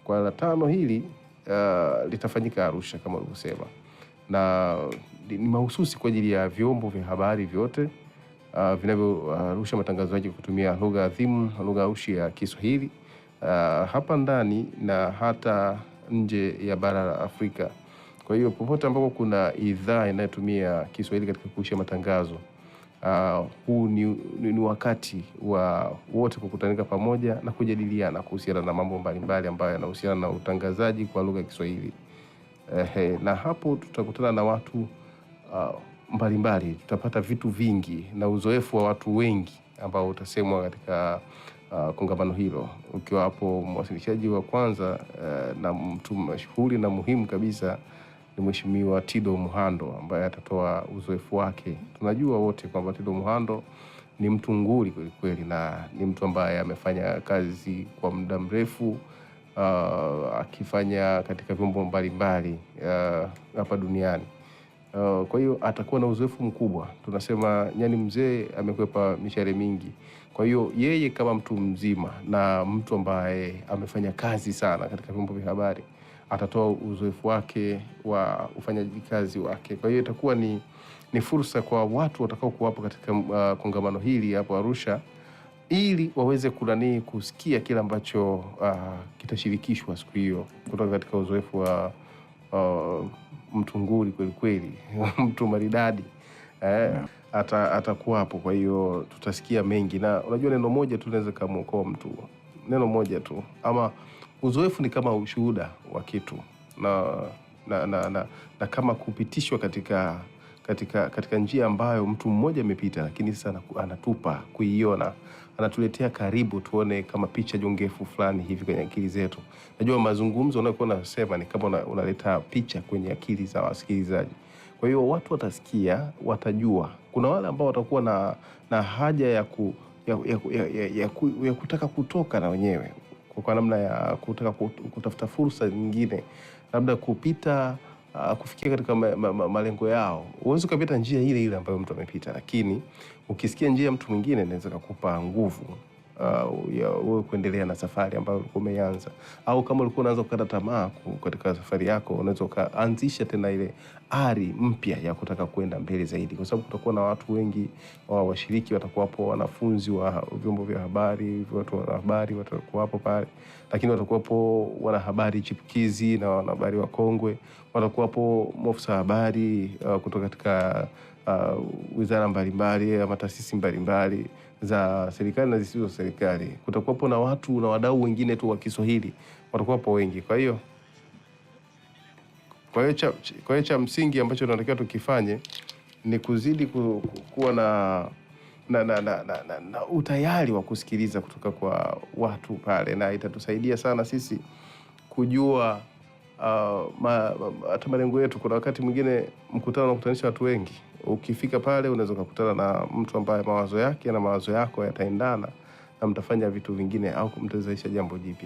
kwa la 5 hili litafanyika Arusha kama ulivyosema, na ni mahususi kwa ajili ya vyombo vya habari vyote vinavyorusha matangazo yake kutumia lugha adhimu, lugha aushi ya Kiswahili hapa ndani na hata nje ya bara la Afrika. Kwa hiyo popote ambapo kuna idhaa inayotumia Kiswahili katika kurusha matangazo, huu ni wakati wa wote kukutanika pamoja na kujadiliana kuhusiana na mambo mbalimbali ambayo yanahusiana na utangazaji kwa lugha ya Kiswahili. Na hapo tutakutana na watu mbalimbali, tutapata vitu vingi na uzoefu wa watu wengi ambao utasemwa katika kongamano hilo. Ukiwa hapo mwasilishaji wa kwanza na mtu mashuhuri na muhimu kabisa ni Mheshimiwa Tido Muhando ambaye atatoa uzoefu wake. Tunajua wote kwamba Tido Muhando ni mtu nguli kweli na ni mtu ambaye amefanya kazi kwa muda mrefu akifanya katika vyombo mbalimbali hapa duniani. Kwa hiyo atakuwa na uzoefu mkubwa. Tunasema nyani mzee amekwepa mishare mingi. Kwa hiyo yeye kama mtu mzima na mtu ambaye amefanya kazi sana katika vyombo vya habari atatoa uzoefu wake wa ufanyaji kazi wake. Kwa hiyo itakuwa ni fursa kwa watu watakao kuwapo katika kongamano hili hapo Arusha, ili waweze kusikia kile ambacho kitashirikishwa siku hiyo kutoka katika uzoefu wa mtu nguli kweli kweli mtu maridadi atakuwa hapo. Kwa hiyo tutasikia mengi, na unajua neno moja tu linaweza kumuokoa mtu, neno moja tu. Ama uzoefu ni kama ushuhuda wa kitu na kama kupitishwa katika njia ambayo mtu mmoja amepita, lakini sasa anatupa kuiona, anatuletea karibu tuone kama picha jongefu fulani hivi kwenye akili zetu. Najua mazungumzo unayokuwa unasema ni kama unaleta picha kwenye akili za wasikilizaji. Kwa hiyo watu watasikia, watajua. Kuna wale ambao watakuwa na haja ya kutaka kutoka na wenyewe kwa namna ya kutaka kutafuta fursa nyingine, labda kupita kufikia katika malengo yao. Huwezi kupita njia ile ile ambayo mtu amepita, lakini ukisikia njia mtu mwingine inaweza kukupa nguvu ya wewe kuendelea na safari ambayo ulikuwa umeanza. Au kama ulikuwa unaanza kukata tamaa katika safari yako, unaweza kuanzisha tena ile ari mpya ya kutaka kwenda mbele zaidi, kwa sababu kutakuwa na watu wengi washiriki. Watakuwa hapo wanafunzi wa vyombo vya habari, watu wa habari watakuwa hapo pale, lakini watakuwa hapo wanahabari chipukizi na wanahabari wakongwe, watakuwa hapo maafisa habari kutoka katika wizara mbalimbali ama taasisi mbalimbali za serikali na zisizo serikali. Kutakuwa na watu na wadau wengine tu wa Kiswahili, watakuwa hapo wengi. Kwa hiyo cha msingi ambacho tunatakiwa tukifanye ni kuzidi kuwa na utayari wa kusikiliza kutoka kwa watu pale, na itatusaidia sana sisi kujua hata malengo yetu. Kuna wakati mwingine mkutano unakutanisha watu wengi. Ukifika pale unaweza kukutana na mtu ambaye mawazo yake na mawazo yako yataendana na mtafanya vitu vingine au mtaanzisha jambo jipya.